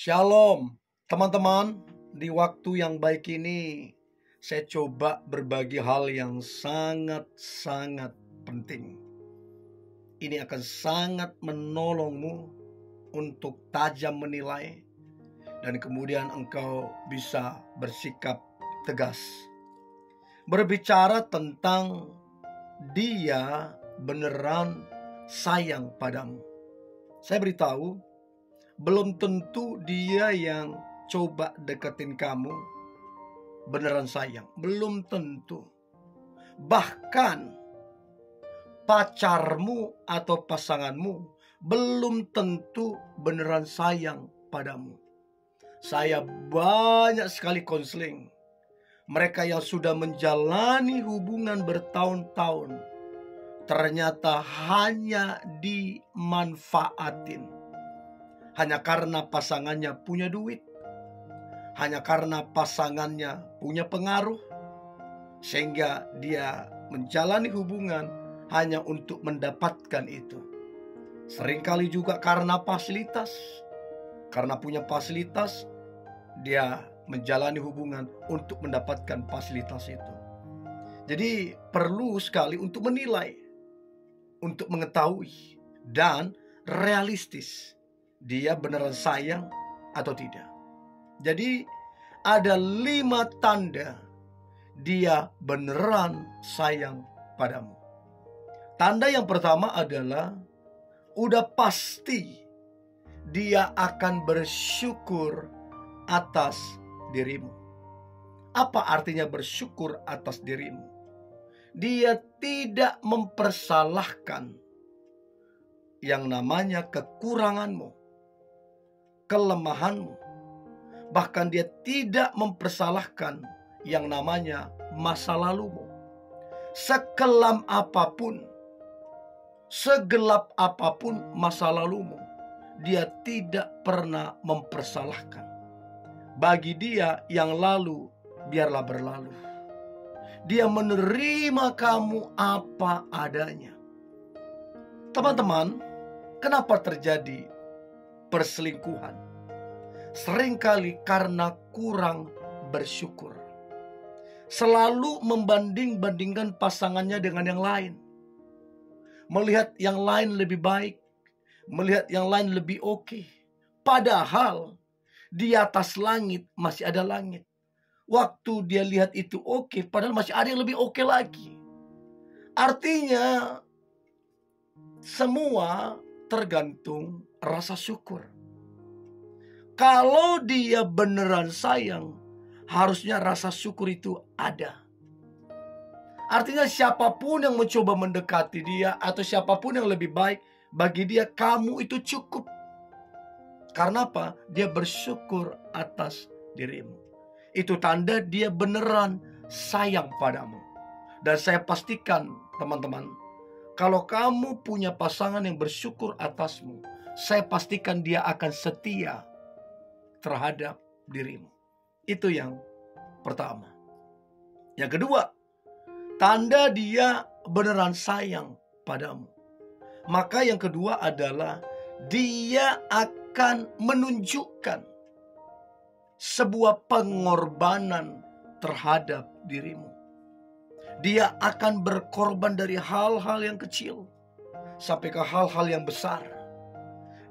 Shalom, teman-teman. Di waktu yang baik ini, saya coba berbagi hal yang sangat-sangat penting. Ini akan sangat menolongmu untuk tajam menilai, dan kemudian engkau bisa bersikap tegas. Berbicara tentang dia beneran sayang padamu. Saya beritahu, belum tentu dia yang coba deketin kamu beneran sayang. Belum tentu. Bahkan pacarmu atau pasanganmu belum tentu beneran sayang padamu. Saya banyak sekali konseling mereka yang sudah menjalani hubungan bertahun-tahun, ternyata hanya dimanfaatin. Hanya karena pasangannya punya duit, hanya karena pasangannya punya pengaruh, sehingga dia menjalani hubungan hanya untuk mendapatkan itu. Seringkali juga karena fasilitas. Karena punya fasilitas, dia menjalani hubungan untuk mendapatkan fasilitas itu. Jadi perlu sekali untuk menilai, untuk mengetahui, dan realistis. Dia beneran sayang atau tidak. Jadi ada 5 tanda dia beneran sayang padamu. Tanda yang pertama adalah udah pasti dia akan bersyukur atas dirimu. Apa artinya bersyukur atas dirimu? Dia tidak mempersalahkan yang namanya kekuranganmu, kelemahanmu. Bahkan dia tidak mempersalahkan yang namanya masa lalumu. Sekelam apapun, segelap apapun masa lalumu, dia tidak pernah mempersalahkan. Bagi dia yang lalu biarlah berlalu. Dia menerima kamu apa adanya. Teman-teman, kenapa terjadi perselingkuhan? Seringkali karena kurang bersyukur. Selalu membanding-bandingkan pasangannya dengan yang lain. Melihat yang lain lebih baik, melihat yang lain lebih oke. Padahal di atas langit masih ada langit. Waktu dia lihat itu oke, padahal masih ada yang lebih oke lagi. Artinya semua tergantung rasa syukur. Kalau dia beneran sayang, harusnya rasa syukur itu ada. Artinya siapapun yang mencoba mendekati dia, atau siapapun yang lebih baik, bagi dia kamu itu cukup. Karena apa? Dia bersyukur atas dirimu. Itu tanda dia beneran sayang padamu. Dan saya pastikan teman-teman, kalau kamu punya pasangan yang bersyukur atasmu, saya pastikan dia akan setia terhadap dirimu. Itu yang pertama. Yang kedua, tanda dia beneran sayang padamu. Maka yang kedua adalah dia akan menunjukkan sebuah pengorbanan terhadap dirimu. Dia akan berkorban dari hal-hal yang kecil sampai ke hal-hal yang besar.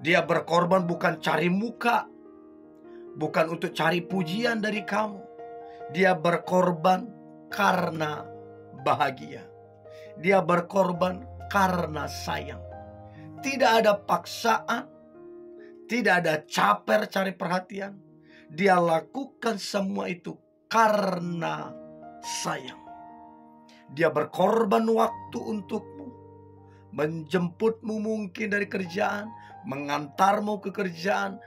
Dia berkorban bukan cari muka, bukan untuk cari pujian dari kamu. Dia berkorban karena bahagia. Dia berkorban karena sayang. Tidak ada paksaan, tidak ada caper cari perhatian. Dia lakukan semua itu karena sayang. Dia berkorban waktu untukmu, menjemputmu mungkin dari kerjaan, mengantarmu ke kerjaan,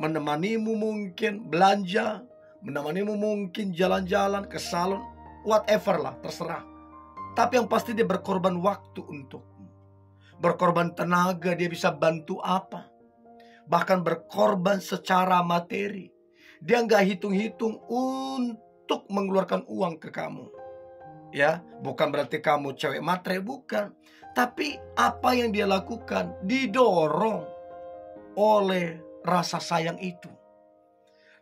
menemanimu mungkin belanja, menemanimu mungkin jalan-jalan ke salon, whatever lah, terserah. Tapi yang pasti dia berkorban waktu untukmu. Berkorban tenaga, dia bisa bantu apa. Bahkan berkorban secara materi. Dia nggak hitung-hitung untuk mengeluarkan uang ke kamu. Ya, bukan berarti kamu cewek matre, bukan. Tapi apa yang dia lakukan didorong oleh rasa sayang itu.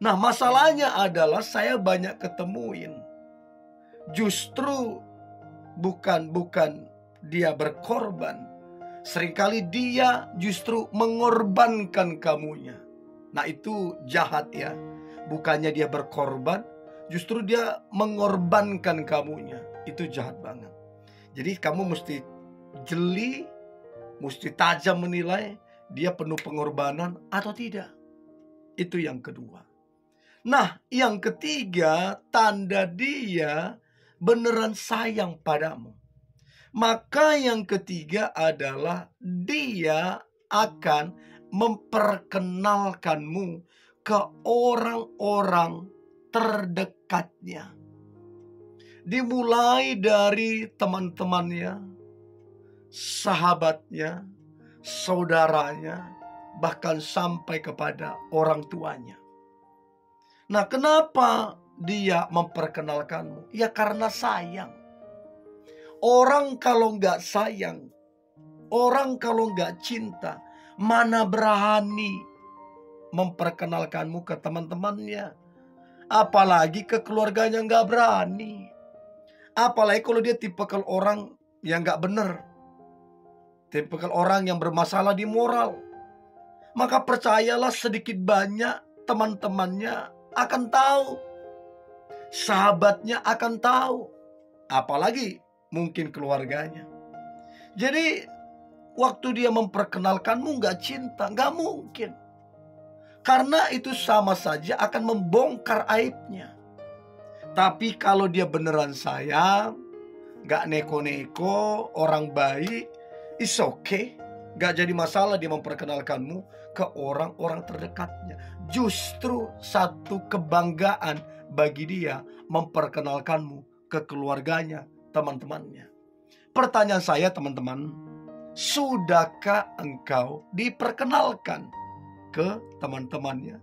Nah, masalahnya adalah saya banyak ketemuin. Justru bukan dia berkorban. Seringkali dia justru mengorbankan kamunya. Nah, itu jahat ya. Bukannya dia berkorban, justru dia mengorbankan kamunya. Itu jahat banget. Jadi kamu mesti jeli, mesti tajam menilai dia penuh pengorbanan atau tidak. Itu yang kedua. Nah, yang ketiga, tanda dia beneran sayang padamu. Maka yang ketiga adalah dia akan memperkenalkanmu ke orang-orang terdekatnya. Dimulai dari teman-temannya, sahabatnya, saudaranya, bahkan sampai kepada orang tuanya. Nah, kenapa dia memperkenalkanmu? Ya karena sayang. Orang kalau nggak sayang, orang kalau nggak cinta, mana berani memperkenalkanmu ke teman-temannya. Apalagi ke keluarganya nggak berani. Apalagi kalau dia tipikal orang yang nggak benar. Tipikal orang yang bermasalah di moral. Maka percayalah sedikit banyak teman-temannya akan tahu, sahabatnya akan tahu, apalagi mungkin keluarganya. Jadi waktu dia memperkenalkanmu gak cinta, gak mungkin. Karena itu sama saja akan membongkar aibnya. Tapi kalau dia beneran sayang, gak neko-neko, orang baik, it's okay. Gak jadi masalah dia memperkenalkanmu ke orang-orang terdekatnya. Justru satu kebanggaan bagi dia memperkenalkanmu ke keluarganya, teman-temannya. Pertanyaan saya teman-teman, sudahkah engkau diperkenalkan ke teman-temannya,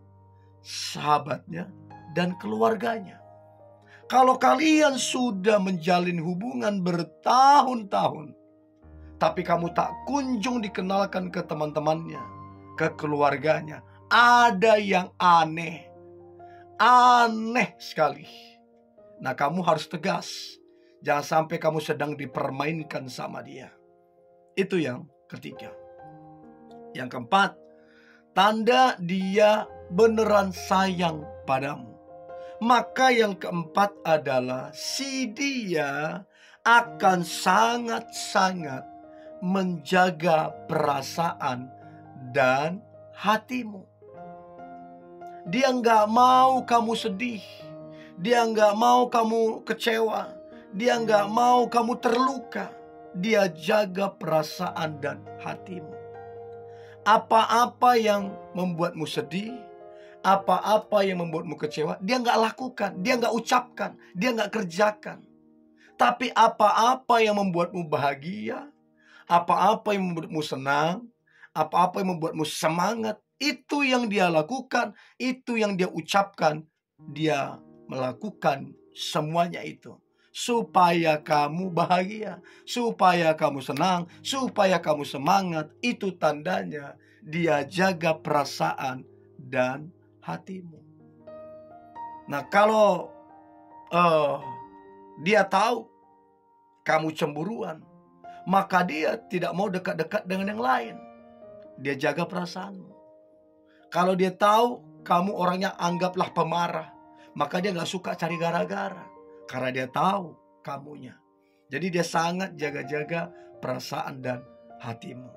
sahabatnya, dan keluarganya? Kalau kalian sudah menjalin hubungan bertahun-tahun, tapi kamu tak kunjung dikenalkan ke teman-temannya, ke keluarganya, ada yang aneh. Aneh sekali. Nah, kamu harus tegas. Jangan sampai kamu sedang dipermainkan sama dia. Itu yang ketiga. Yang keempat, tanda dia beneran sayang padamu. Maka yang keempat adalah si dia akan sangat-sangat menjaga perasaan dan hatimu. Dia nggak mau kamu sedih. Dia nggak mau kamu kecewa. Dia nggak mau kamu terluka. Dia jaga perasaan dan hatimu. Apa-apa yang membuatmu sedih, apa-apa yang membuatmu kecewa, dia nggak lakukan, dia nggak ucapkan, dia nggak kerjakan. Tapi apa-apa yang membuatmu bahagia, apa-apa yang membuatmu senang, apa-apa yang membuatmu semangat, itu yang dia lakukan, itu yang dia ucapkan. Dia melakukan semuanya itu supaya kamu bahagia, supaya kamu senang, supaya kamu semangat. Itu tandanya dia jaga perasaan dan hatimu. Nah, kalau dia tahu kamu cemburuan, maka dia tidak mau dekat-dekat dengan yang lain. Dia jaga perasaanmu. Kalau dia tahu kamu orangnya anggaplah pemarah, maka dia gak suka cari gara-gara. Karena dia tahu kamunya. Jadi dia sangat jaga-jaga perasaan dan hatimu.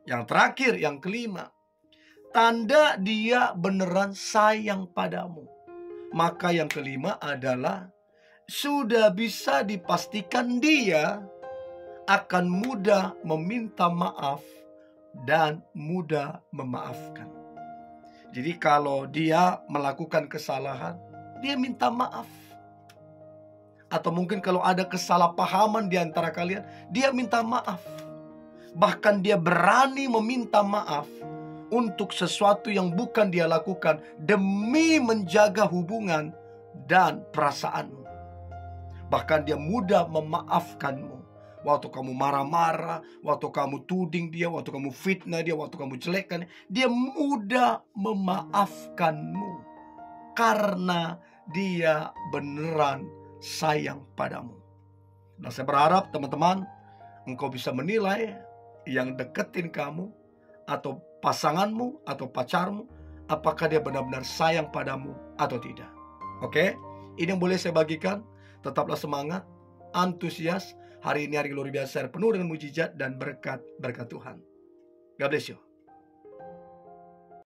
Yang terakhir, yang kelima, tanda dia beneran sayang padamu. Maka yang kelima adalah sudah bisa dipastikan dia akan mudah meminta maaf dan mudah memaafkan. Jadi kalau dia melakukan kesalahan, dia minta maaf. Atau mungkin kalau ada kesalahpahaman di antara kalian, dia minta maaf. Bahkan dia berani meminta maaf untuk sesuatu yang bukan dia lakukan demi menjaga hubungan dan perasaanmu. Bahkan dia mudah memaafkanmu. Waktu kamu marah-marah, waktu kamu tuding dia, waktu kamu fitnah dia, waktu kamu jelekkan dia mudah memaafkanmu. karena dia beneran sayang padamu. Nah, saya berharap teman-teman, engkau bisa menilai yang deketin kamu, atau pasanganmu, atau pacarmu, apakah dia benar-benar sayang padamu atau tidak. Oke, ini yang boleh saya bagikan. Tetaplah semangat, antusias. Hari ini hari luar biasa, penuh dengan mujizat dan berkat Tuhan. God bless you.